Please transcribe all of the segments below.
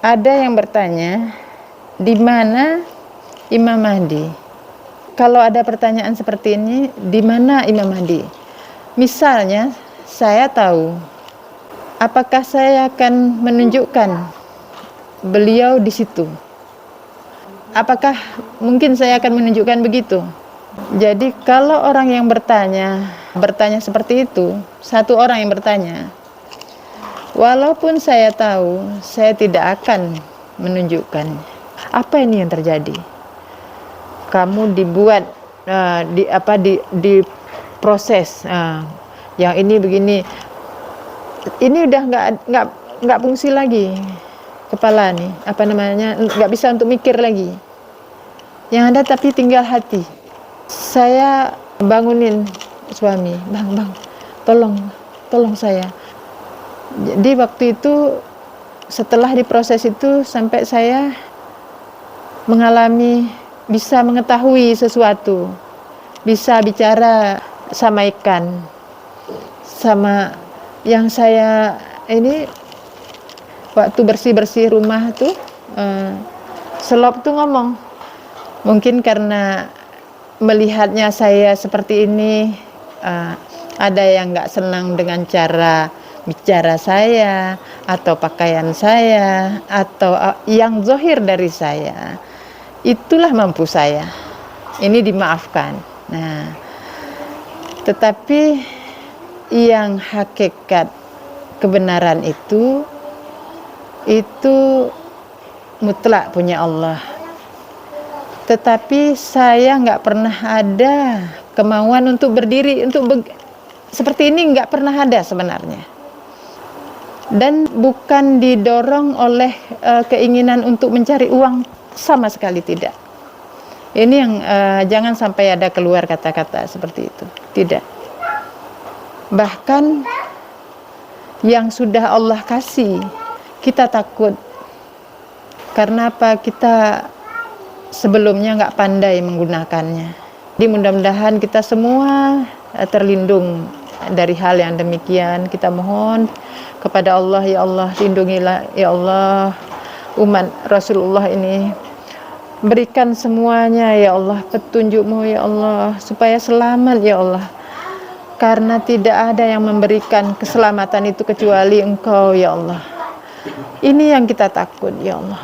Ada yang bertanya, di mana Imam Mahdi? Kalau ada pertanyaan seperti ini, di mana Imam Mahdi? Misalnya, saya tahu, apakah saya akan menunjukkan beliau di situ? Apakah mungkin saya akan menunjukkan begitu? Jadi kalau orang yang bertanya seperti itu, satu orang yang bertanya, walaupun saya tahu, saya tidak akan menunjukkan. Apa ini yang terjadi? Kamu dibuat di proses, yang ini begini, ini udah nggak fungsi lagi kepala nih, nggak bisa untuk mikir lagi. Yang ada tapi tinggal hati. Saya bangunin suami, bang, tolong saya. Jadi waktu itu setelah diproses itu sampai saya mengalami bisa mengetahui sesuatu, bisa bicara sama ikan, sama yang saya ini waktu bersih rumah tuh selop tuh ngomong, mungkin karena melihatnya saya seperti ini, ada yang nggak senang dengan cara bicara saya atau pakaian saya atau yang zahir dari saya, itulah mampu saya ini dimaafkan. Nah, tetapi yang hakikat kebenaran itu mutlak punya Allah. Tetapi saya nggak pernah ada kemauan untuk berdiri seperti ini, nggak pernah ada sebenarnya. Dan bukan didorong oleh keinginan untuk mencari uang, sama sekali tidak. Ini yang jangan sampai ada keluar kata-kata seperti itu, tidak. Bahkan yang sudah Allah kasih, kita takut. Karena apa? Kita sebelumnya nggak pandai menggunakannya. Jadi mudah-mudahan kita semua terlindung dari hal yang demikian. Kita mohon kepada Allah, ya Allah, lindungilah ya Allah umat Rasulullah ini, berikan semuanya ya Allah petunjuk-Mu ya Allah, supaya selamat ya Allah, karena tidak ada yang memberikan keselamatan itu kecuali Engkau ya Allah. Ini yang kita takut ya Allah.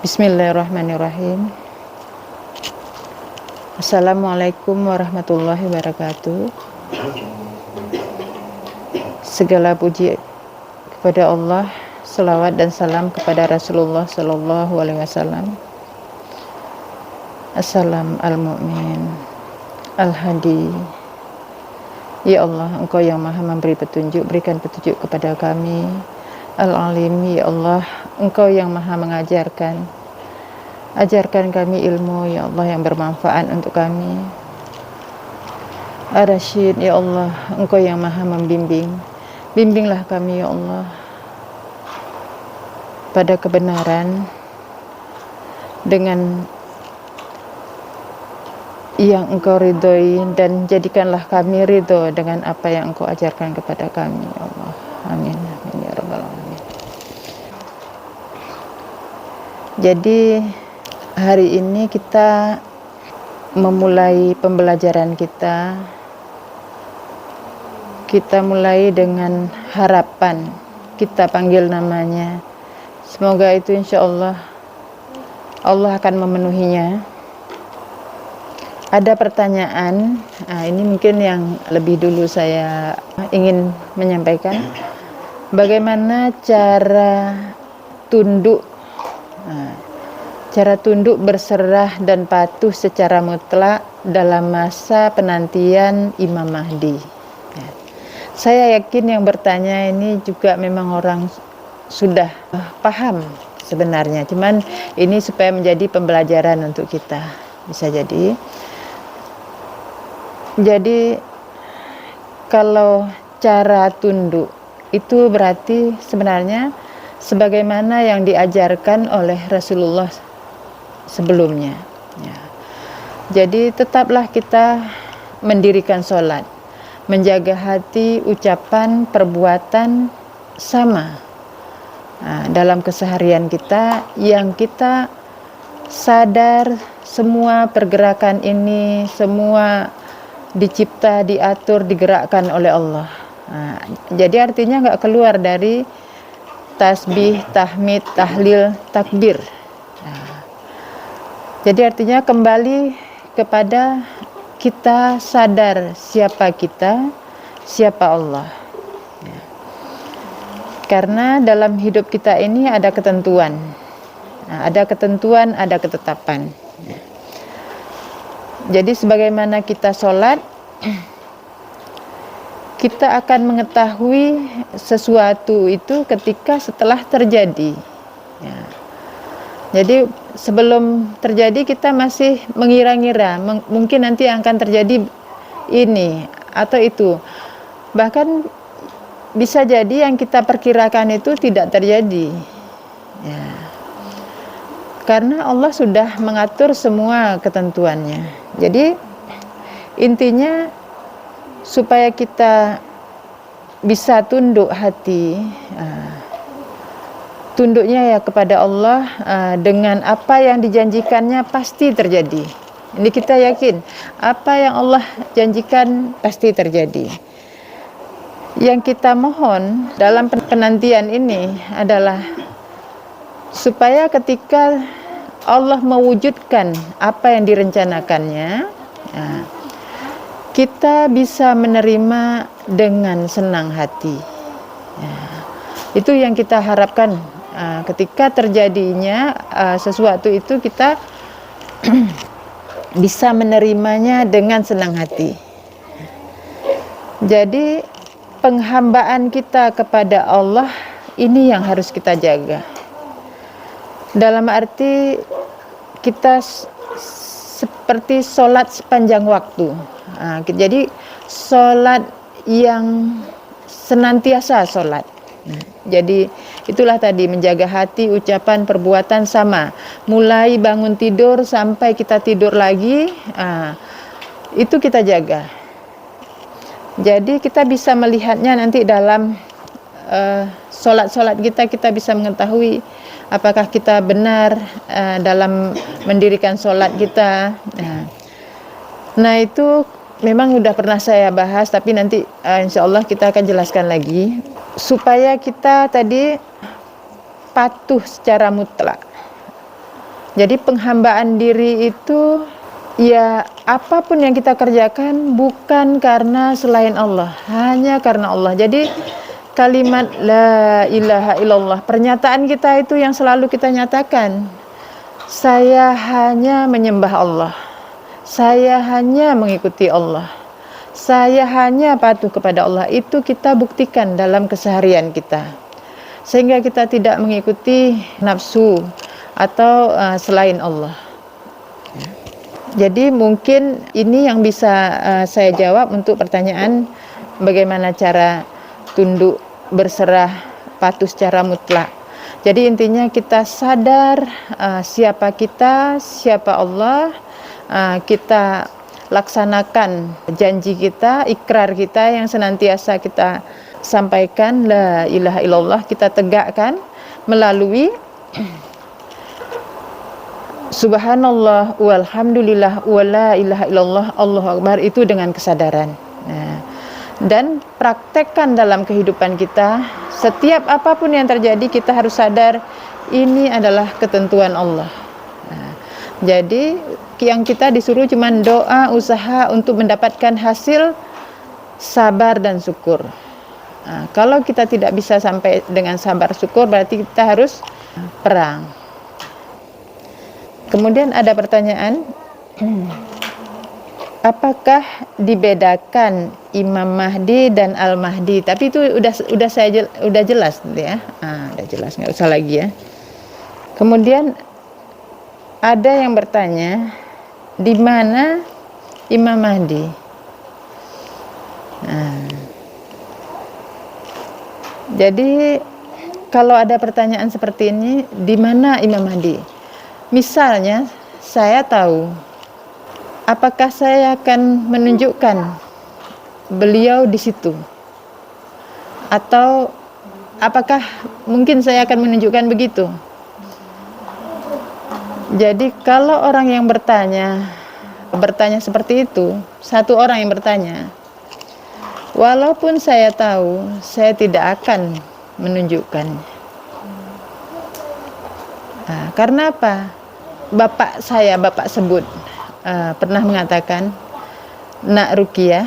Bismillahirrahmanirrahim. Assalamualaikum warahmatullahi wabarakatuh. Segala puji kepada Allah, selawat dan salam kepada Rasulullah Sallallahu Alaihi Wasallam. Assalam al-mu'min al-hadi. Ya Allah, Engkau yang maha memberi petunjuk, berikan petunjuk kepada kami. Al-alim, ya Allah, Engkau yang maha mengajarkan, ajarkan kami ilmu ya Allah yang bermanfaat untuk kami. Ar-Rasyid, ya Allah, Engkau yang maha membimbing, bimbinglah kami ya Allah pada kebenaran dengan yang Engkau ridhoi, dan jadikanlah kami ridho dengan apa yang Engkau ajarkan kepada kami ya Allah. Amin, amin ya rabbal alamin. Jadi hari ini kita memulai pembelajaran kita mulai dengan harapan, kita panggil namanya. Semoga itu insya Allah akan memenuhinya. Ada pertanyaan, ini mungkin yang lebih dulu saya ingin menyampaikan. Bagaimana cara tunduk berserah dan patuh secara mutlak dalam masa penantian Imam Mahdi? Saya yakin yang bertanya ini juga memang orang sudah paham sebenarnya, cuman ini supaya menjadi pembelajaran untuk kita, bisa jadi. Jadi kalau cara tunduk itu berarti sebenarnya sebagaimana yang diajarkan oleh Rasulullah sebelumnya ya. Jadi tetaplah kita mendirikan sholat, menjaga hati, ucapan, perbuatan sama dalam keseharian kita, yang kita sadar semua pergerakan ini semua dicipta, diatur, digerakkan oleh Allah. Jadi artinya nggak keluar dari tasbih, tahmid, tahlil, takbir. Jadi artinya kembali kepada kita sadar siapa kita, siapa Allah. Karena dalam hidup kita ini ada ketentuan. Ada ketentuan, ada ketetapan. Jadi sebagaimana kita sholat, kita akan mengetahui sesuatu itu ketika setelah terjadi. Jadi sebelum terjadi kita masih mengira-ngira, mungkin nanti akan terjadi ini atau itu. Bahkan bisa jadi yang kita perkirakan itu tidak terjadi. Karena Allah sudah mengatur semua ketentuannya. Jadi intinya supaya kita bisa tunduk hati, tunduknya ya kepada Allah, dengan apa yang dijanjikannya pasti terjadi. Ini kita yakin apa yang Allah janjikan pasti terjadi. Yang kita mohon dalam penantian ini adalah supaya ketika Allah mewujudkan apa yang direncanakannya, kita bisa menerima dengan senang hati. Itu yang kita harapkan. Ketika terjadinya sesuatu itu kita bisa menerimanya dengan senang hati. Jadi penghambaan kita kepada Allah ini yang harus kita jaga. Dalam arti kita seperti sholat sepanjang waktu. Jadi sholat yang senantiasa sholat. Jadi itulah tadi, menjaga hati, ucapan, perbuatan sama. Mulai bangun tidur sampai kita tidur lagi, itu kita jaga. Jadi kita bisa melihatnya nanti dalam sholat-sholat kita bisa mengetahui apakah kita benar dalam mendirikan sholat kita. Nah itu memang udah pernah saya bahas, tapi nanti insya Allah kita akan jelaskan lagi. Supaya kita tadi patuh secara mutlak. Jadi penghambaan diri itu ya apapun yang kita kerjakan bukan karena selain Allah, hanya karena Allah. Jadi kalimat la ilaha illallah, pernyataan kita itu yang selalu kita nyatakan. Saya hanya menyembah Allah. Saya hanya mengikuti Allah. Saya hanya patuh kepada Allah. Itu kita buktikan dalam keseharian kita. Sehingga kita tidak mengikuti nafsu atau selain Allah. Jadi mungkin ini yang bisa saya jawab untuk pertanyaan bagaimana cara tunduk, berserah, patuh secara mutlak. Jadi intinya kita sadar siapa kita, siapa Allah, kita laksanakan janji kita, ikrar kita yang senantiasa kita sampaikan, la ilaha illallah, kita tegakkan melalui subhanallah walhamdulillah wala ilaha illallah Allahu akbar, itu dengan kesadaran. Dan praktekkan dalam kehidupan kita. Setiap apapun yang terjadi kita harus sadar ini adalah ketentuan Allah. Jadi yang kita disuruh cuma doa, usaha untuk mendapatkan hasil, sabar dan syukur. Kalau kita tidak bisa sampai dengan sabar syukur, berarti kita harus perang. Kemudian ada pertanyaan, apakah dibedakan Imam Mahdi dan Al-Mahdi? Tapi itu udah jelas ya. Udah jelas, nggak usah lagi ya. Kemudian ada yang bertanya, di mana Imam Mahdi? Jadi kalau ada pertanyaan seperti ini, di mana Imam Mahdi? Misalnya saya tahu, apakah saya akan menunjukkan beliau di situ? Atau apakah mungkin saya akan menunjukkan begitu? Jadi kalau orang yang bertanya seperti itu, satu orang yang bertanya, walaupun saya tahu, saya tidak akan menunjukkan. Nah, karena apa? Bapak sebut pernah mengatakan, nak Rukiah,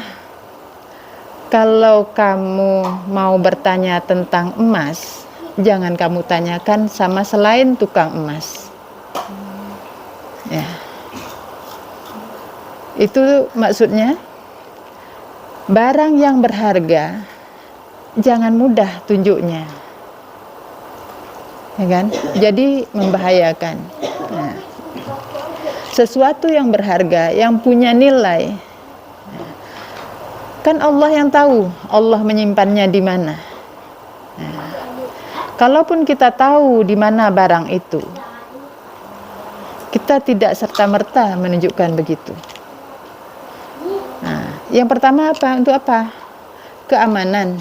kalau kamu mau bertanya tentang emas, jangan kamu tanyakan sama selain tukang emas. Ya. Itu maksudnya, barang yang berharga jangan mudah tunjuknya, ya kan? Jadi membahayakan. Nah, sesuatu yang berharga, yang punya nilai, kan Allah yang tahu, Allah menyimpannya di mana. Nah, kalaupun kita tahu di mana barang itu, kita tidak serta-merta menunjukkan begitu. Nah, yang pertama apa? Untuk apa? Keamanan.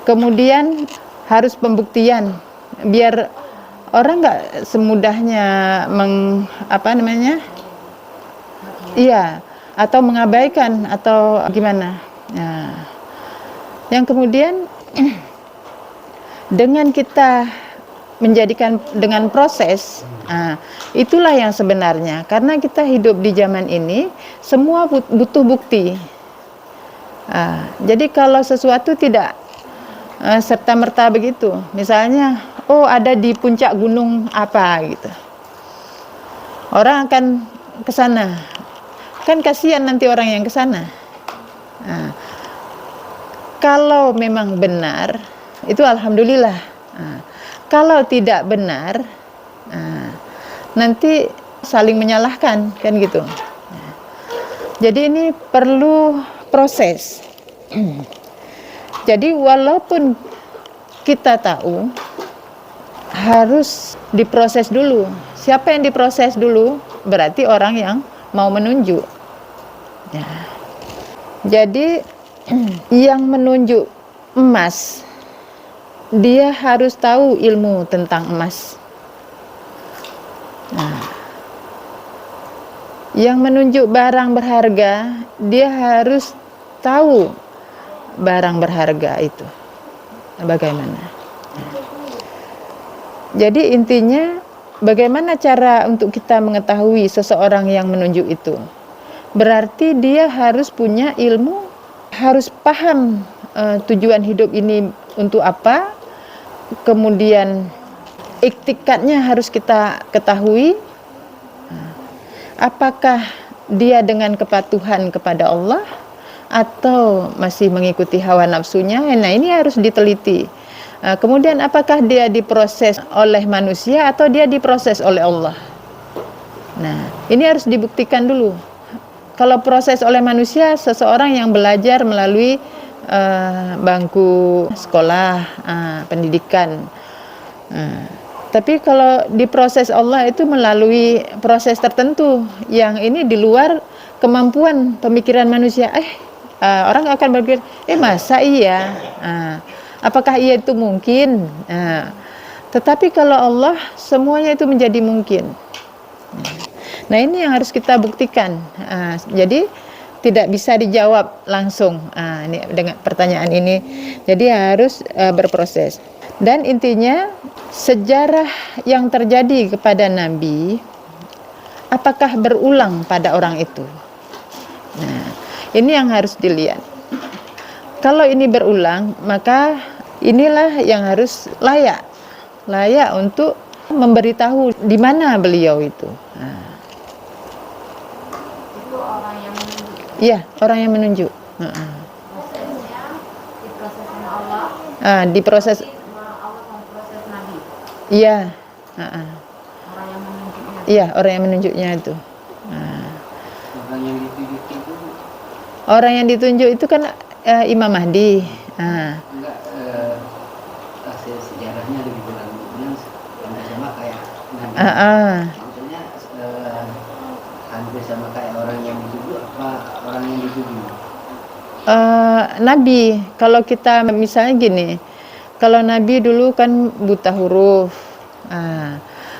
Kemudian harus pembuktian, biar orang nggak semudahnya atau mengabaikan atau gimana. Nah, yang kemudian dengan kita menjadikan dengan proses, itulah yang sebenarnya, karena kita hidup di zaman ini semua butuh bukti. Jadi kalau sesuatu tidak serta-merta begitu, misalnya ada di puncak gunung apa gitu, orang akan ke sana, kan kasihan nanti orang yang ke sana. Kalau memang benar itu alhamdulillah. Kalau tidak benar, nanti saling menyalahkan, kan gitu. Jadi ini perlu proses. Jadi walaupun kita tahu, harus diproses dulu. Siapa yang diproses dulu? Berarti orang yang mau menunjuk. Ya. Jadi yang menunjuk emas, dia harus tahu ilmu tentang emas. Nah, yang menunjuk barang berharga, dia harus tahu barang berharga itu bagaimana. Nah, jadi intinya, bagaimana cara untuk kita mengetahui seseorang yang menunjuk itu? Berarti dia harus punya ilmu, harus paham tujuan hidup ini untuk apa. Kemudian iktikadnya harus kita ketahui, apakah dia dengan kepatuhan kepada Allah atau masih mengikuti hawa nafsunya. Nah, ini harus diteliti. Kemudian apakah dia diproses oleh manusia atau dia diproses oleh Allah. Nah, ini harus dibuktikan dulu. Kalau proses oleh manusia, seseorang yang belajar melalui bangku sekolah, pendidikan. Tapi kalau diproses Allah itu melalui proses tertentu yang ini di luar kemampuan pemikiran manusia. Orang akan berpikir, masa iya? Apakah iya itu mungkin? Tetapi kalau Allah, semuanya itu menjadi mungkin. Nah, ini yang harus kita buktikan. Jadi tidak bisa dijawab langsung ini dengan pertanyaan ini. Jadi harus berproses. Dan intinya, sejarah yang terjadi kepada Nabi, apakah berulang pada orang itu? Nah, ini yang harus dilihat. Kalau ini berulang, maka inilah yang harus layak untuk memberitahu di mana beliau itu. Itu orang yang menunjuk. Iya, orang yang menunjuk. Prosesnya diproses sama Allah. Diproses. Allah memproses Nabi. Iya. Orang yang menunjuknya. Iya, orang yang menunjuknya itu. Orang yang ditunjuk itu Orang yang ditunjuk itu kan Imam Mahdi. enggak hasil sejarahnya lebih bilang hampir sama kayak Nabi. Maksudnya hampir sama kayak orang yang dituju apa orang yang dituju? Nabi. Kalau kita misalnya gini, kalau Nabi dulu kan buta huruf.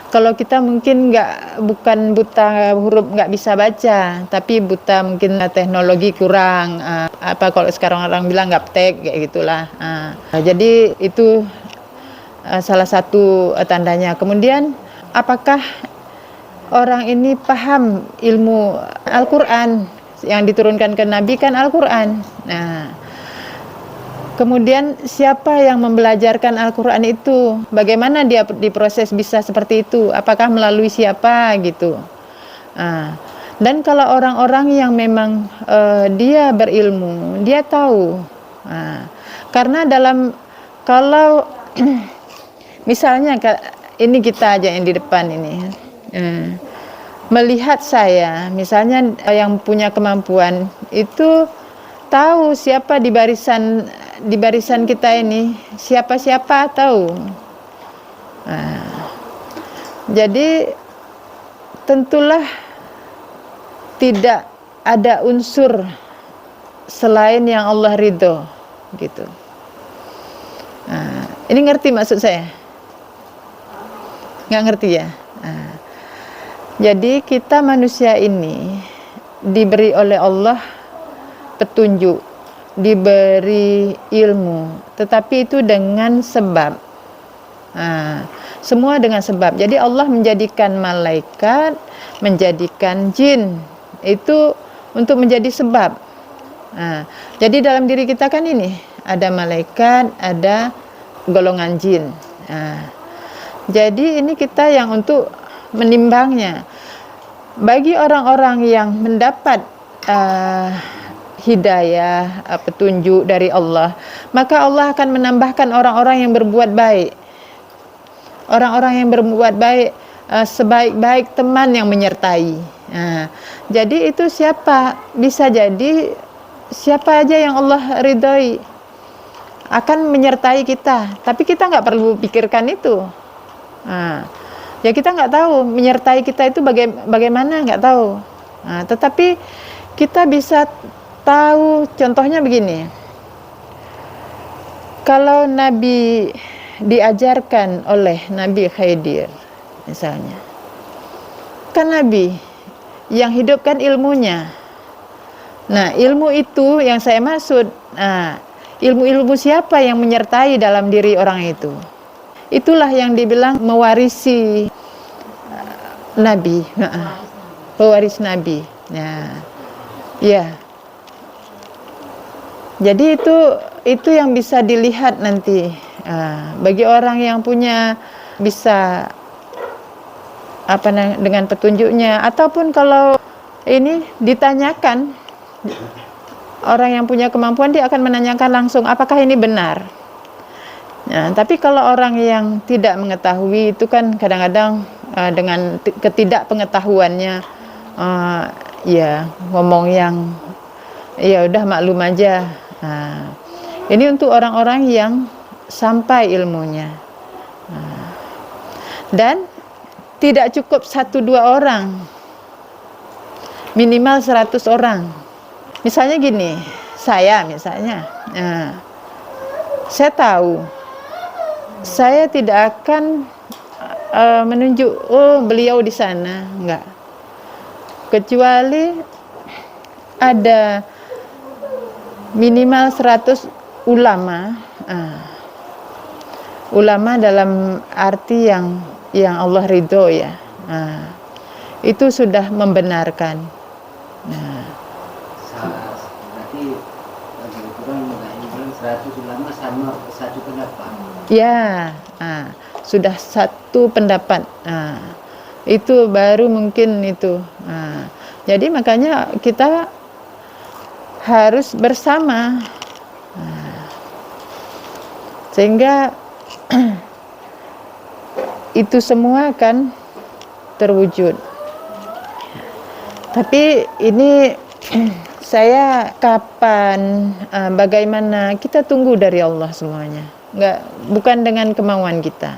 Kalau kita mungkin bukan buta huruf, nggak bisa baca, tapi buta mungkin teknologi kurang. Apa kalau sekarang orang bilang gaptek kayak gitulah. Jadi itu salah satu tandanya. Kemudian apakah orang ini paham ilmu Al-Quran? Yang diturunkan ke Nabi kan Al-Quran. Nah, kemudian siapa yang membelajarkan Al-Quran itu? Bagaimana dia diproses bisa seperti itu? Apakah melalui siapa gitu? Dan kalau orang-orang yang memang dia berilmu, dia tahu. Karena kalau misalnya ini kita aja yang di depan ini, melihat saya, misalnya yang punya kemampuan itu tahu siapa di barisan kita ini, siapa tahu. Jadi tentulah tidak ada unsur selain yang Allah ridho gitu. Ini ngerti maksud saya? Nggak ngerti ya? Jadi kita manusia ini diberi oleh Allah petunjuk, diberi ilmu, tetapi itu dengan sebab. Semua dengan sebab. Jadi Allah menjadikan malaikat, menjadikan jin itu untuk menjadi sebab. Jadi dalam diri kita kan ini ada malaikat, ada golongan jin. Jadi ini kita yang untuk menimbangnya. Bagi orang-orang yang mendapat hidayah, petunjuk dari Allah, maka Allah akan menambahkan orang-orang yang berbuat baik. Orang-orang yang berbuat baik, sebaik-baik teman yang menyertai. Jadi itu siapa? Bisa jadi siapa aja yang Allah ridhoi akan menyertai kita. Tapi kita nggak perlu pikirkan itu. Ya kita nggak tahu menyertai kita itu bagaimana, nggak tahu. Tetapi kita bisa tahu, contohnya begini. Kalau Nabi diajarkan oleh Nabi Khidir misalnya, kan Nabi yang hidupkan ilmunya. Nah, ilmu itu yang saya maksud, ilmu-ilmu siapa yang menyertai dalam diri orang itu? Itulah yang dibilang mewarisi Nabi, pewaris Nabi. Ya. Jadi itu yang bisa dilihat nanti. Bagi orang yang punya bisa dengan petunjuknya, ataupun kalau ini ditanyakan, orang yang punya kemampuan dia akan menanyakan langsung apakah ini benar. Tapi kalau orang yang tidak mengetahui itu kan kadang-kadang dengan ketidakpengetahuannya ya ngomong yang ya udah maklum aja. Ini untuk orang-orang yang sampai ilmunya. Dan tidak cukup 1-2 orang, minimal 100 orang. Misalnya gini, saya misalnya, saya tahu saya tidak akan menunjuk beliau di sana, enggak. Kecuali ada minimal 100 ulama. Ulama dalam arti yang Allah ridho ya. Itu sudah membenarkan. Berarti bagi kurang 100 ulama sama satu pendapat. Ya, sudah satu pendapat. Itu baru mungkin itu. Jadi makanya kita harus bersama, sehingga itu semua akan terwujud. Tapi ini saya kapan, bagaimana, kita tunggu dari Allah semuanya. Bukan dengan kemauan kita.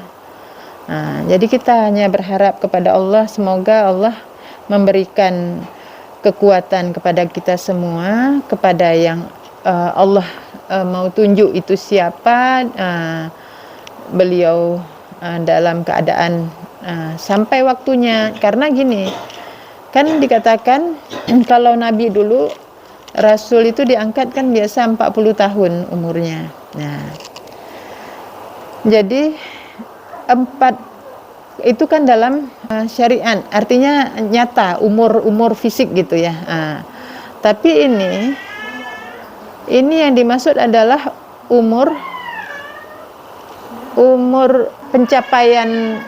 Jadi kita hanya berharap kepada Allah, semoga Allah memberikan kekuatan kepada kita semua, kepada yang Allah mau tunjuk itu siapa, beliau dalam keadaan sampai waktunya. Karena gini, kan dikatakan kalau Nabi dulu, Rasul itu diangkat kan biasa 40 tahun umurnya. Nah, jadi 4 itu kan dalam syariat, artinya nyata, umur fisik gitu ya. Tapi ini yang dimaksud adalah umur pencapaian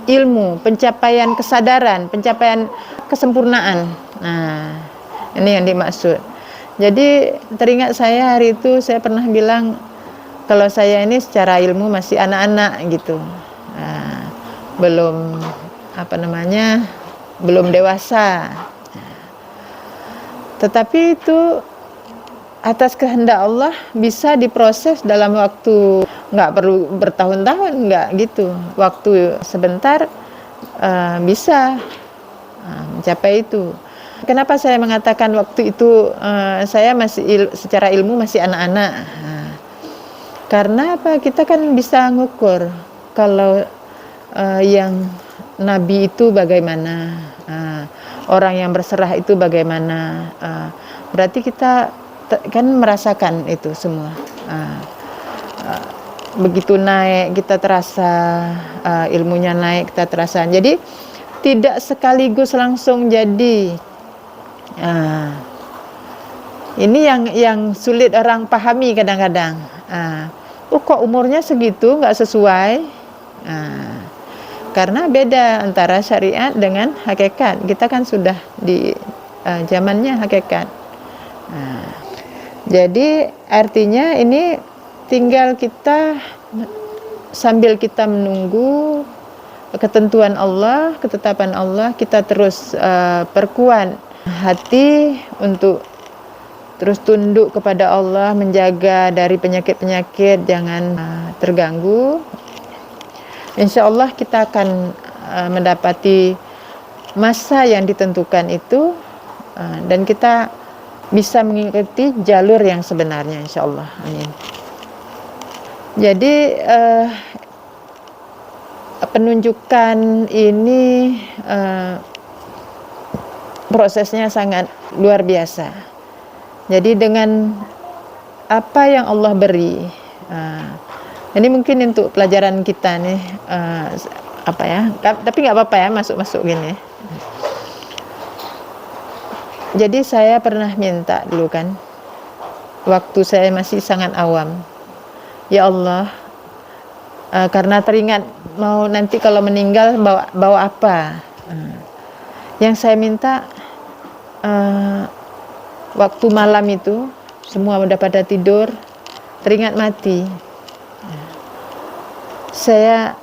ilmu, pencapaian kesadaran, pencapaian kesempurnaan. Nah, ini yang dimaksud. Jadi teringat saya hari itu saya pernah bilang kalau saya ini secara ilmu masih anak-anak gitu. Belum belum dewasa. Tetapi itu atas kehendak Allah bisa diproses dalam waktu, nggak perlu bertahun-tahun, nggak gitu. Waktu sebentar bisa mencapai itu. Kenapa saya mengatakan waktu itu saya masih secara ilmu masih anak-anak? Karena apa? Kita kan bisa ngukur kalau yang Nabi itu bagaimana, orang yang berserah itu bagaimana. Berarti kita kan merasakan itu semua. Begitu naik kita terasa, ilmunya naik kita terasa. Jadi tidak sekaligus langsung jadi. Ini yang sulit orang pahami kadang-kadang. Kok umurnya segitu nggak sesuai? Karena beda antara syariat dengan hakikat. Kita kan sudah di zamannya hakikat. Jadi artinya ini tinggal kita sambil kita menunggu ketentuan Allah, ketetapan Allah, kita terus perkuat hati untuk terus tunduk kepada Allah, menjaga dari penyakit-penyakit, jangan terganggu. Insya Allah kita akan mendapati masa yang ditentukan itu, dan kita bisa mengikuti jalur yang sebenarnya, insya Allah. Amin. Jadi penunjukan ini prosesnya sangat luar biasa. Jadi dengan apa yang Allah beri, ini mungkin untuk pelajaran kita nih, tapi nggak apa-apa ya masuk gini. Jadi saya pernah minta dulu kan, waktu saya masih sangat awam, ya Allah, karena teringat mau nanti kalau meninggal bawa apa. Yang saya minta waktu malam itu semua udah pada tidur, teringat mati. Saya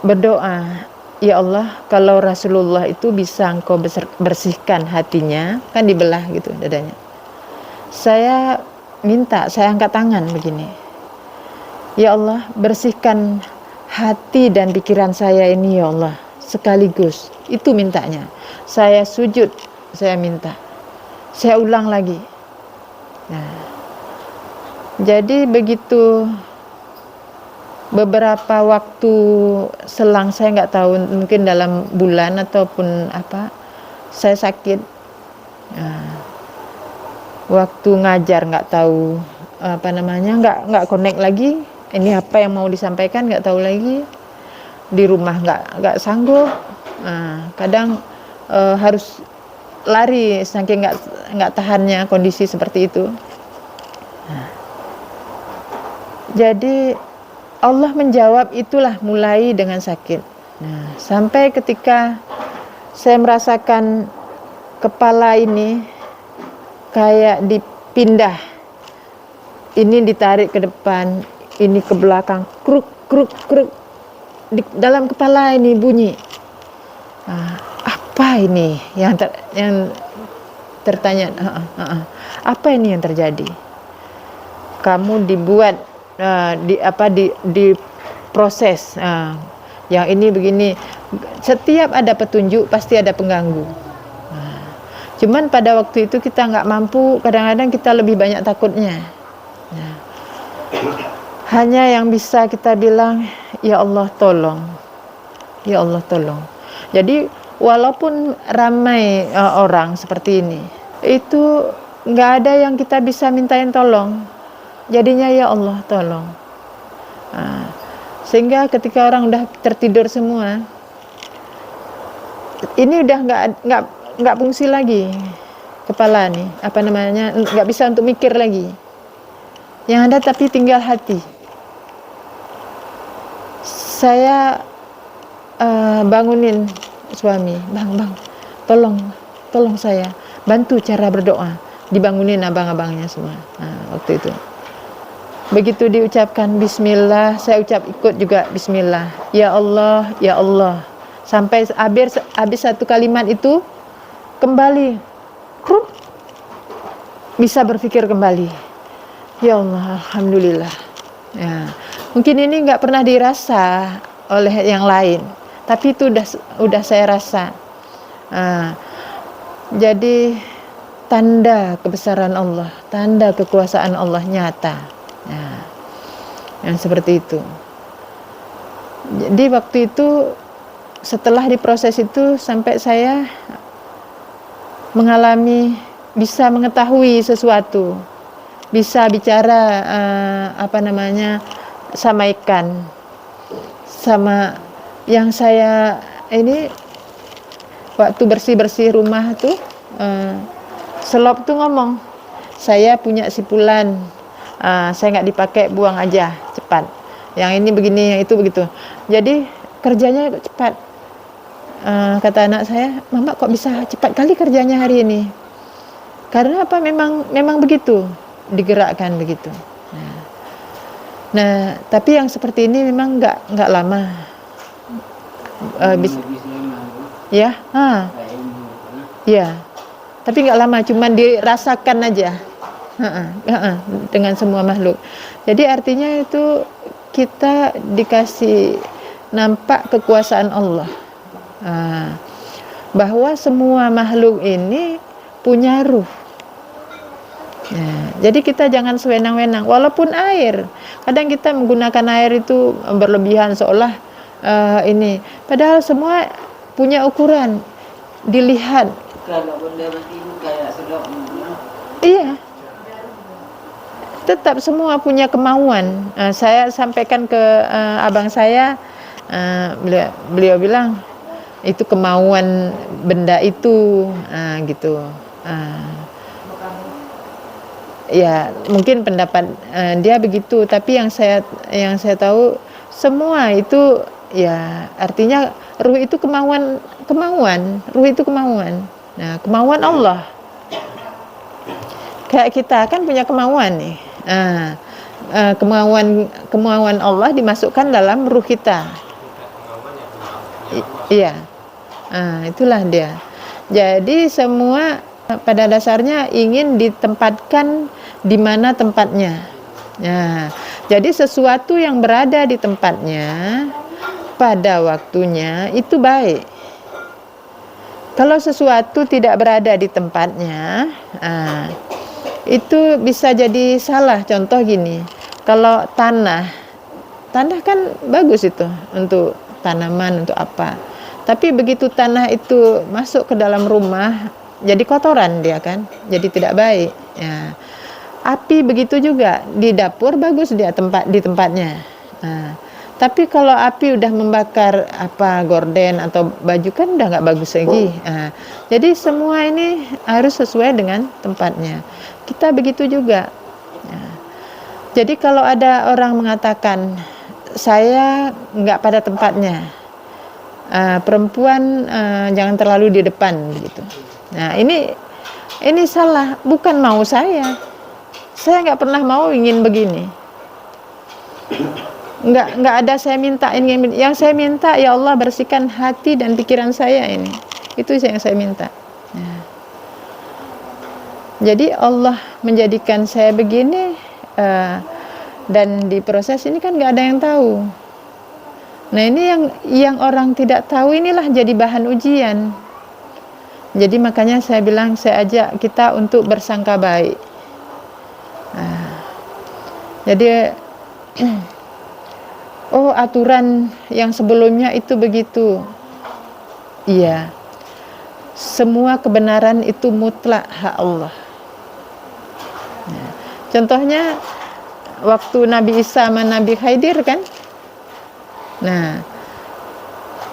berdoa, ya Allah, kalau Rasulullah itu bisa Engkau bersihkan hatinya, kan dibelah gitu dadanya. Saya minta, saya angkat tangan begini, ya Allah, bersihkan hati dan pikiran saya ini ya Allah, sekaligus. Itu mintanya. Saya sujud, saya minta, saya ulang lagi. Nah, jadi begitu beberapa waktu selang, saya nggak tahu, mungkin dalam bulan ataupun apa, saya sakit. Waktu ngajar nggak tahu nggak connect lagi, ini apa yang mau disampaikan nggak tahu lagi. Di rumah nggak sanggup, kadang harus lari saking nggak tahannya kondisi seperti itu. Jadi Allah menjawab itulah mulai dengan sakit. Nah, sampai ketika saya merasakan kepala ini kayak dipindah, ini ditarik ke depan, ini ke belakang, kruk kruk kruk, di dalam kepala ini bunyi. Apa ini yang tertanya? Apa ini yang terjadi? Kamu dibuat di proses, yang ini begini. Setiap ada petunjuk pasti ada pengganggu. Cuman pada waktu itu kita nggak mampu, kadang-kadang kita lebih banyak takutnya. Nah, hanya yang bisa kita bilang, ya Allah tolong, ya Allah tolong. Jadi walaupun ramai orang seperti ini, itu nggak ada yang kita bisa mintain tolong. Jadinya ya Allah tolong. Sehingga ketika orang udah tertidur semua, ini udah nggak fungsi lagi kepala nih, apa namanya, nggak bisa untuk mikir lagi. Yang ada tapi tinggal hati. Saya bangunin suami, bang, tolong saya, bantu cara berdoa. Dibangunin abang-abangnya semua. Waktu itu. Begitu diucapkan Bismillah, saya ikut juga Bismillah. Ya Allah, ya Allah. Sampai habis satu kalimat itu kembali, bisa berpikir kembali. Ya Allah, alhamdulillah. Ya, mungkin ini nggak pernah dirasa oleh yang lain, tapi itu udah saya rasa. Jadi tanda kebesaran Allah, tanda kekuasaan Allah nyata. Yang seperti itu. Jadi waktu itu setelah diproses itu sampai saya mengalami, bisa mengetahui sesuatu, bisa bicara sama ikan, sama yang saya ini waktu bersih rumah tuh selop tuh ngomong, saya punya sipulan, saya nggak dipakai, buang aja cepat. Yang ini begini, yang itu begitu. Jadi kerjanya cepat. Kata anak saya, Mama kok bisa cepat kali kerjanya hari ini? Karena apa? Memang begitu, digerakkan begitu. Nah, tapi yang seperti ini memang nggak lama. Ya, ya. Tapi nggak lama, cuman dirasakan aja. Dengan semua makhluk. Jadi artinya itu kita dikasih nampak kekuasaan Allah, bahwa semua makhluk ini punya ruh. Jadi kita jangan sewenang-wenang. Walaupun air, kadang kita menggunakan air itu berlebihan seolah ini, padahal semua punya ukuran, dilihat. Kalau benda mati itu kayak sedok. Iya. Tetap semua punya kemauan. Saya sampaikan ke abang saya, beliau bilang itu kemauan benda itu, gitu. Ya mungkin pendapat dia begitu, tapi yang saya tahu semua itu ya artinya ruh itu kemauan, ruh itu kemauan. Nah, kemauan Allah. Kayak kita kan punya kemauan nih. Kemauan Allah dimasukkan dalam ruh kita. Iya. Itulah dia. Jadi semua pada dasarnya ingin ditempatkan di mana tempatnya. Jadi sesuatu yang berada di tempatnya pada waktunya itu baik. Kalau sesuatu tidak berada di tempatnya, itu bisa jadi salah. Contoh gini, kalau tanah kan bagus itu untuk tanaman, untuk apa. Tapi begitu tanah itu masuk ke dalam rumah, jadi kotoran dia kan, jadi tidak baik. Ya. Api begitu juga, di dapur bagus dia di tempatnya. Tapi kalau api udah membakar gorden atau baju kan udah nggak bagus lagi. Jadi semua ini harus sesuai dengan tempatnya. Kita begitu juga. Jadi kalau ada orang mengatakan saya nggak pada tempatnya, perempuan jangan terlalu di depan gitu. Nah ini salah, bukan mau saya. Saya nggak pernah mau ingin begini. Nggak ada saya minta ini. Yang saya minta, ya Allah bersihkan hati dan pikiran saya ini. Itu yang saya minta. Jadi Allah menjadikan saya begini, dan di proses ini kan nggak ada yang tahu. Nah ini yang orang tidak tahu inilah jadi bahan ujian. Jadi makanya saya bilang, saya ajak kita untuk bersangka baik. Jadi oh, aturan yang sebelumnya itu begitu. Iya. Semua kebenaran itu mutlak hak Allah. Contohnya waktu Nabi Isa sama Nabi Khidir kan. Nah,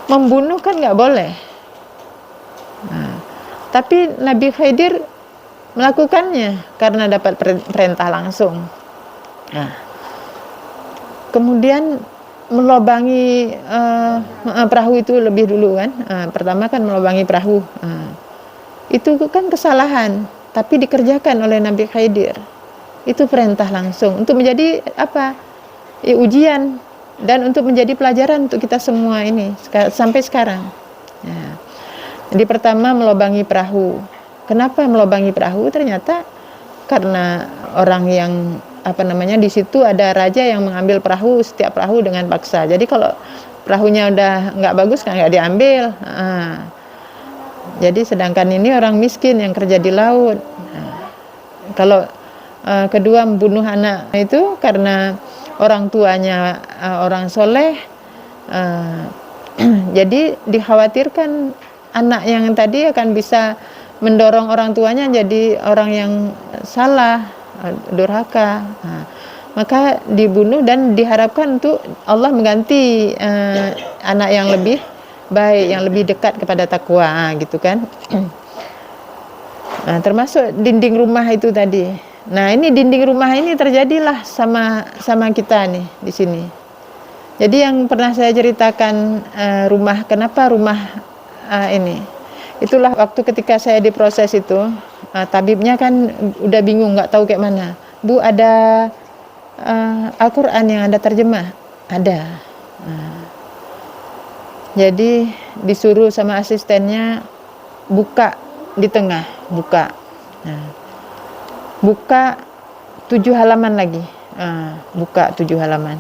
membunuh kan nggak boleh. Tapi Nabi Khidir melakukannya karena dapat perintah langsung. Nah, kemudian melobangi perahu itu lebih dulu kan. Pertama kan melobangi perahu. Itu kan kesalahan, tapi dikerjakan oleh Nabi Khidir. Itu perintah langsung untuk menjadi apa? Ujian dan untuk menjadi pelajaran untuk kita semua ini sampai sekarang. Jadi pertama melobangi perahu. Kenapa melobangi perahu? Ternyata karena orang yang di situ ada raja yang mengambil setiap perahu dengan paksa. Jadi kalau perahunya udah nggak bagus kan nggak diambil. Jadi sedangkan ini orang miskin yang kerja di laut. Kalau kedua membunuh anak itu karena orang tuanya orang soleh. Jadi dikhawatirkan anak yang tadi akan bisa mendorong orang tuanya jadi orang yang salah, durhaka. Maka dibunuh dan diharapkan untuk Allah mengganti anak yang lebih baik, yang lebih dekat kepada takwa, gitu kan. Termasuk dinding rumah itu tadi. Nah, ini dinding rumah ini terjadilah sama kita nih di sini. Jadi yang pernah saya ceritakan kenapa rumah ini, itulah waktu ketika saya diproses itu, tabibnya kan udah bingung, nggak tahu kayak mana. Bu, ada Al-Quran yang Anda terjemah? Ada. Jadi disuruh sama asistennya buka di tengah, buka 7 halaman lagi, buka 7 halaman,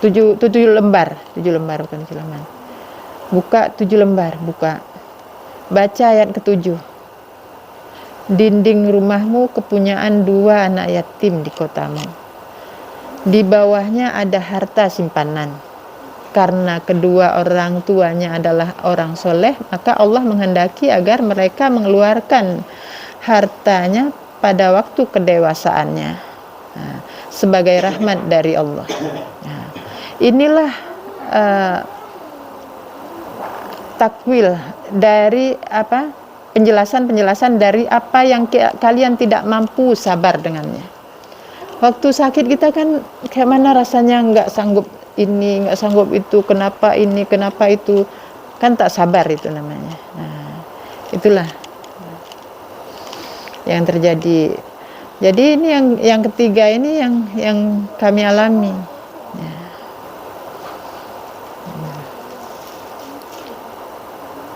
7 lembar bukan halaman. Buka 7 lembar, buka. Baca ayat ke-7. Dinding rumahmu kepunyaan 2 anak yatim di kotamu. Di bawahnya ada harta simpanan. Karena kedua orang tuanya adalah orang soleh, maka Allah menghendaki agar mereka mengeluarkan hartanya pada waktu kedewasaannya. Sebagai rahmat dari Allah. Inilah takwil dari penjelasan dari apa yang kalian tidak mampu sabar dengannya. Waktu sakit kita kan kayak mana rasanya, nggak sanggup ini, nggak sanggup itu, kenapa ini, kenapa itu, kan tak sabar itu namanya. Itulah yang terjadi. Jadi ini yang ketiga ini yang kami alami.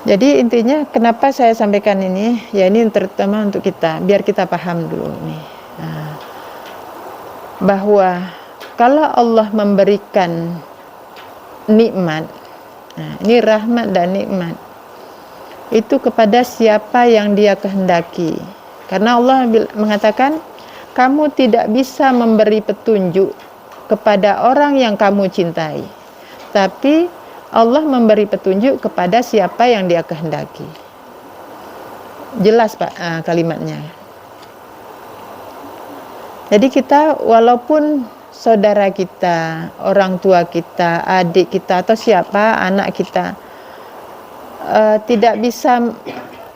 Jadi intinya kenapa saya sampaikan ini, ya ini terutama untuk kita, biar kita paham dulu nih, bahwa kalau Allah memberikan nikmat, ini rahmat dan nikmat, itu kepada siapa yang Dia kehendaki. Karena Allah mengatakan, kamu tidak bisa memberi petunjuk kepada orang yang kamu cintai, tapi Allah memberi petunjuk kepada siapa yang Dia kehendaki. Jelas Pak kalimatnya. Jadi kita walaupun saudara kita, orang tua kita, adik kita atau siapa, anak kita tidak bisa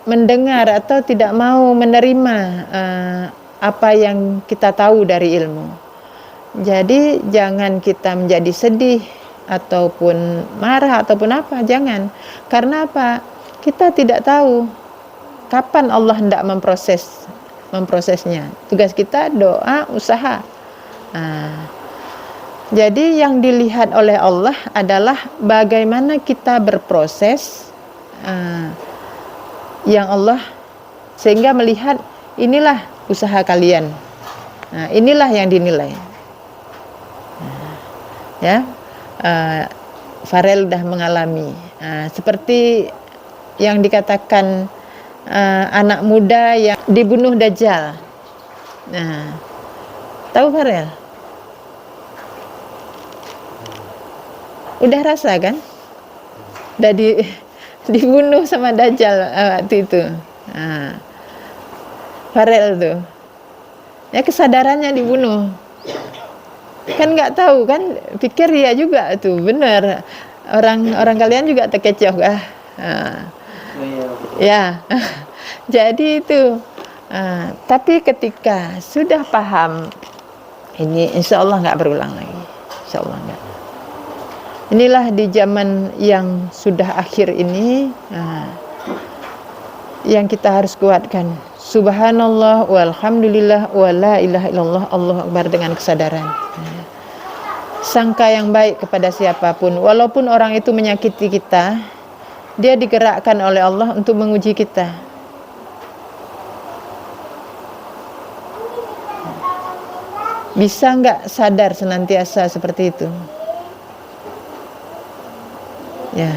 mendengar atau tidak mau menerima apa yang kita tahu dari ilmu. Jadi jangan kita menjadi sedih ataupun marah ataupun apa, jangan. Karena apa? Kita tidak tahu kapan Allah hendak memprosesnya. Tugas kita doa, usaha. Jadi yang dilihat oleh Allah adalah bagaimana kita berproses yang Allah, sehingga melihat inilah usaha kalian. Inilah yang dinilai. Farel sudah mengalami seperti yang dikatakan anak muda yang dibunuh Dajjal. Nah, tahu Farel? Udah rasa kan? Udah dibunuh sama Dajjal waktu itu. Nah, Farel tuh, ya kesadarannya dibunuh. Kan nggak tahu kan, pikir ya juga tuh bener. Orang kalian juga terkecoh kah? Ya, jadi itu. Tapi ketika sudah paham, ini insya Allah nggak berulang lagi. Insya Allah nggak. Inilah di zaman yang sudah akhir ini, yang kita harus kuatkan. Subhanallah walhamdulillah wa la ilaha illallah, Allahu Akbar, dengan kesadaran. Sangka yang baik kepada siapapun, walaupun orang itu menyakiti kita, dia digerakkan oleh Allah untuk menguji kita. Bisa nggak sadar senantiasa seperti itu? Ya,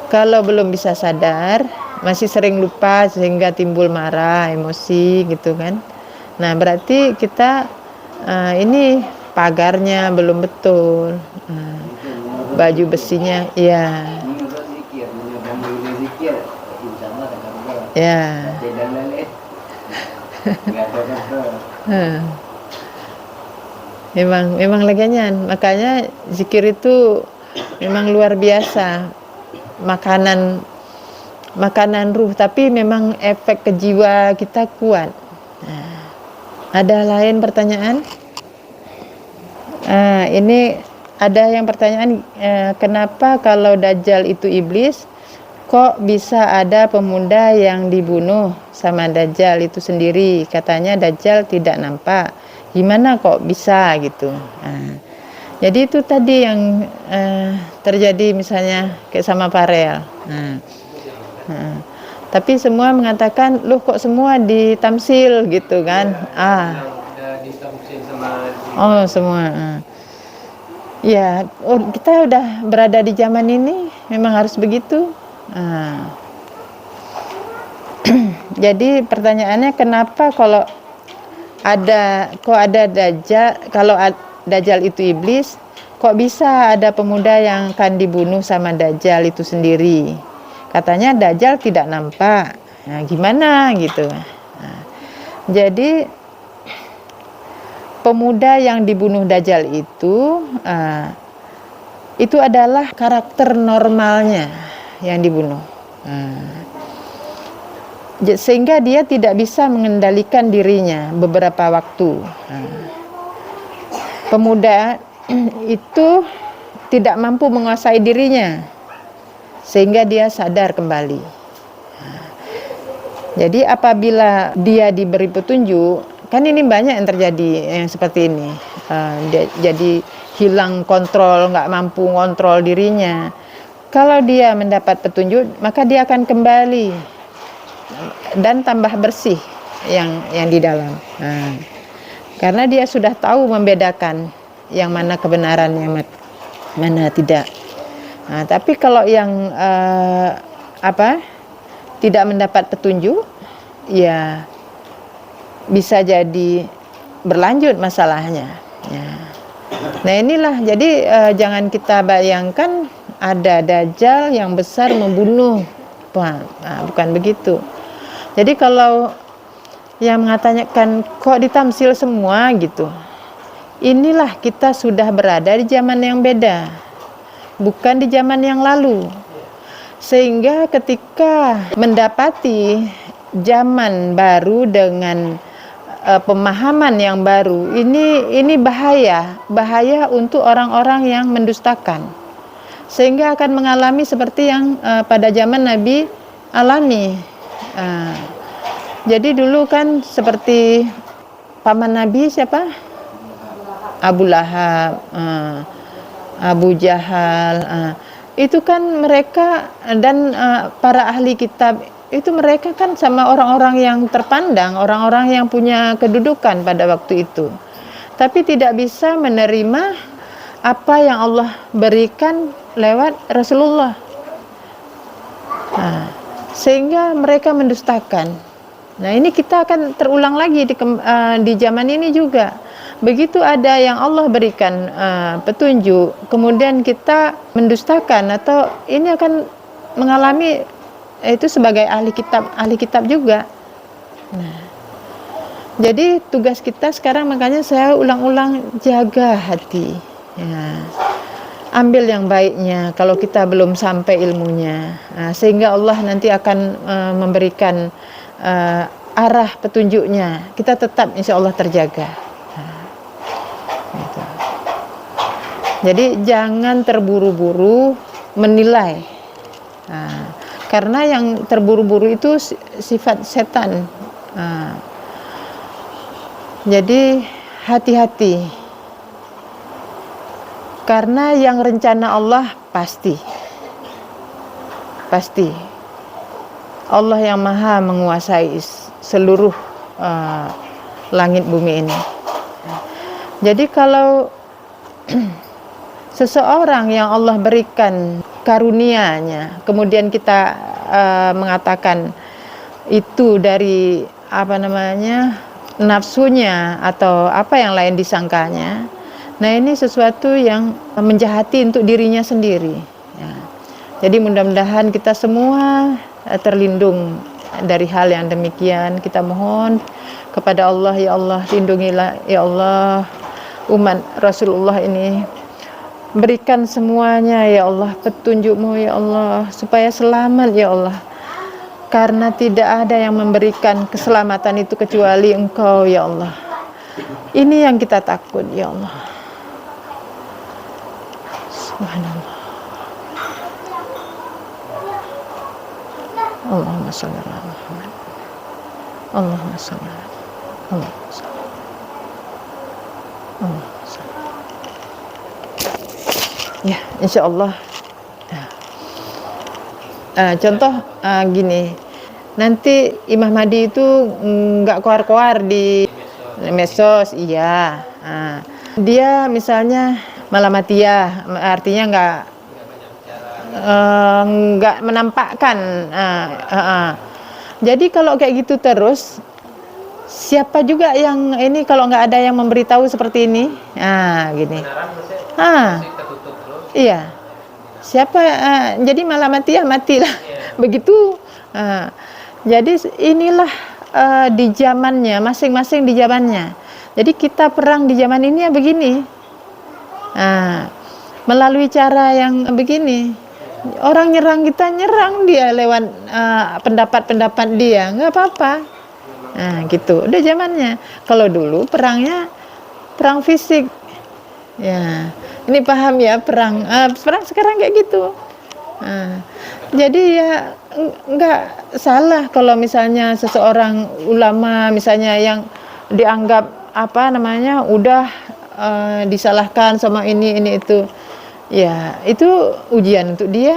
kalau belum bisa sadar, masih sering lupa sehingga timbul marah, emosi gitu kan. Nah, berarti kita ini pagarnya belum betul, baju besinya, ya. Ya. Memang leganyan. Makanya zikir itu memang luar biasa. Makanan ruh, tapi memang efek ke jiwa kita kuat. Ada lain pertanyaan? Ini ada yang pertanyaan, kenapa kalau Dajjal itu iblis, kok bisa ada pemuda yang dibunuh sama Dajjal itu sendiri? Katanya Dajjal tidak nampak. Gimana kok bisa gitu? Jadi itu tadi yang terjadi misalnya kayak sama Farel. Tapi semua mengatakan, loh kok semua ditamsil gitu kan? Oh semua. Ya, kita udah berada di zaman ini, memang harus begitu. Jadi pertanyaannya, kenapa kalau ada Dajjal, kalau Dajjal itu iblis, kok bisa ada pemuda yang akan dibunuh sama Dajjal itu sendiri? Katanya Dajjal tidak nampak. Nah, gimana gitu? Jadi pemuda yang dibunuh Dajjal itu adalah karakter normalnya yang dibunuh. Sehingga dia tidak bisa mengendalikan dirinya beberapa waktu. Pemuda itu tidak mampu menguasai dirinya, sehingga dia sadar kembali. Jadi apabila dia diberi petunjuk, kan ini banyak yang terjadi yang seperti ini. Dia jadi hilang kontrol, nggak mampu ngontrol dirinya. Kalau dia mendapat petunjuk, maka dia akan kembali dan tambah bersih yang di dalam. Karena dia sudah tahu membedakan yang mana kebenaran, yang mana tidak. Tapi kalau yang tidak mendapat petunjuk, ya bisa jadi berlanjut masalahnya. Ya. Nah inilah, jadi jangan kita bayangkan ada Dajjal yang besar membunuh. Bukan begitu. Jadi kalau yang mengatakan kok ditamsil semua gitu, inilah kita sudah berada di zaman yang beda, bukan di zaman yang lalu. Sehingga ketika mendapati zaman baru dengan pemahaman yang baru, ini bahaya untuk orang-orang yang mendustakan, sehingga akan mengalami seperti yang pada zaman Nabi alami. Jadi dulu kan seperti paman Nabi siapa? Abu Lahab, Abu Jahal. Itu kan mereka dan para ahli kitab itu, mereka kan sama orang-orang yang terpandang, orang-orang yang punya kedudukan pada waktu itu. Tapi tidak bisa menerima apa yang Allah berikan lewat Rasulullah. Nah, sehingga mereka mendustakan. Nah, ini kita akan terulang lagi di zaman ini juga. Begitu ada yang Allah berikan petunjuk, kemudian kita mendustakan, atau ini akan mengalami itu sebagai ahli kitab juga. Nah, jadi tugas kita sekarang, makanya saya ulang-ulang, jaga hati. Ya. Ambil yang baiknya kalau kita belum sampai ilmunya, sehingga Allah nanti akan memberikan arah petunjuknya. Kita tetap insya Allah terjaga. Gitu. Jadi jangan terburu-buru menilai, karena yang terburu-buru itu sifat setan. Jadi hati-hati, karena yang rencana Allah pasti Allah yang maha menguasai seluruh langit bumi ini. Jadi kalau seseorang yang Allah berikan karunia-Nya, kemudian kita mengatakan itu dari nafsunya atau apa yang lain disangkanya, nah ini sesuatu yang menjahati untuk dirinya sendiri. Ya. Jadi mudah-mudahan kita semua terlindung dari hal yang demikian. Kita mohon kepada Allah, ya Allah, lindungilah ya Allah umat Rasulullah ini, berikan semuanya ya Allah petunjuk-Mu ya Allah, supaya selamat ya Allah. Karena tidak ada yang memberikan keselamatan itu kecuali Engkau ya Allah. Ini yang kita takut ya Allah. Subhanallah. Allahumma shalli ala Muhammad. Allahumma shalli ala Allahumma shalli. Allahumma shalli. Ya, insyaallah. Contoh gini, nanti Imam Mahdi itu nggak koar-koar di medsos, iya. Dia misalnya malamatiyah, artinya nggak menampakkan. Jadi kalau kayak gitu terus, siapa juga yang ini kalau nggak ada yang memberitahu seperti ini, gini. Iya. Siapa jadi malamatiyah matilah. Begitu. Jadi inilah di zamannya, masing-masing di zamannya. Jadi kita perang di zaman ini ya begini. Melalui cara yang begini. Orang nyerang kita, nyerang dia lewat pendapat-pendapat dia, nggak apa-apa. Gitu. Udah zamannya. Kalau dulu perangnya perang fisik. Ya. Ini paham ya, perang sekarang kayak gitu. Jadi ya nggak salah kalau misalnya seseorang ulama misalnya yang dianggap udah disalahkan sama ini itu, ya itu ujian untuk dia.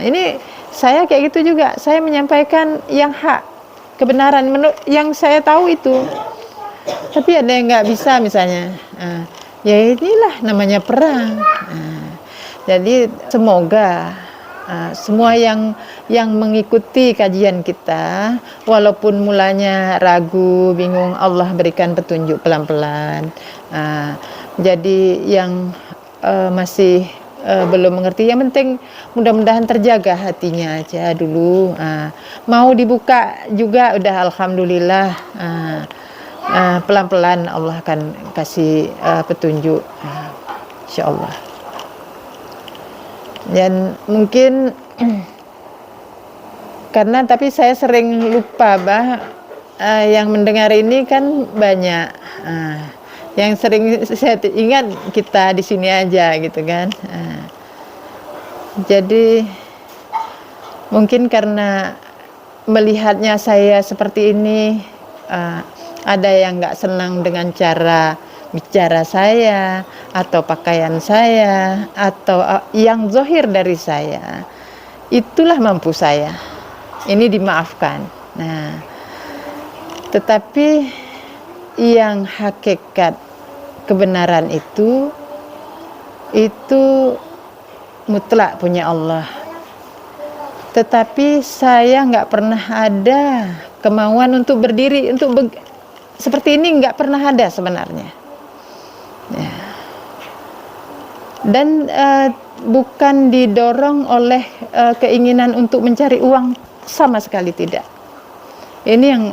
Ini saya kayak gitu juga, saya menyampaikan yang hak, kebenaran menurut yang saya tahu itu. Tapi ada yang nggak bisa misalnya. Ya inilah namanya perang. Jadi semoga semua yang mengikuti kajian kita, walaupun mulanya ragu, bingung, Allah berikan petunjuk pelan-pelan. Jadi yang masih belum mengerti, yang penting mudah-mudahan terjaga hatinya aja dulu. Mau dibuka juga udah alhamdulillah. Pelan-pelan Allah akan kasih petunjuk, insyaallah. Dan mungkin karena tapi saya sering lupa yang mendengar ini kan banyak, yang sering saya ingat kita di sini aja gitu kan. Jadi mungkin karena melihatnya saya seperti ini, ada yang nggak senang dengan cara bicara saya, atau pakaian saya, atau yang zahir dari saya. Itulah mampu saya. Ini dimaafkan. Nah, tetapi yang hakikat kebenaran itu mutlak punya Allah. Tetapi saya nggak pernah ada kemauan untuk berdiri, seperti ini nggak pernah ada sebenarnya. Ya. Dan bukan didorong oleh keinginan untuk mencari uang, sama sekali tidak. Ini yang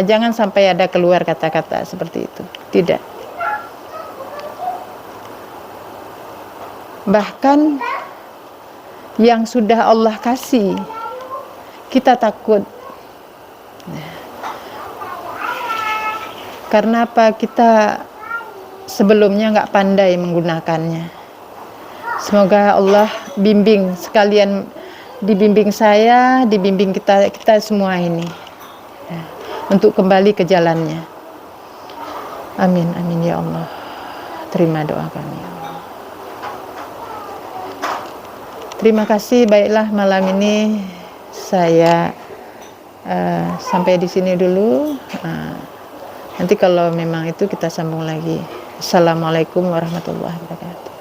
jangan sampai ada keluar kata-kata seperti itu, tidak. Bahkan yang sudah Allah kasih, kita takut. Karena apa? Kita sebelumnya nggak pandai menggunakannya. Semoga Allah bimbing sekalian, dibimbing saya, dibimbing kita semua ini ya, untuk kembali ke jalannya. Amin, amin ya Allah. Terima doa kami ya Allah. Terima kasih. Baiklah, malam ini saya sampai di sini dulu. Nanti kalau memang itu kita sambung lagi. Assalamualaikum warahmatullahi wabarakatuh.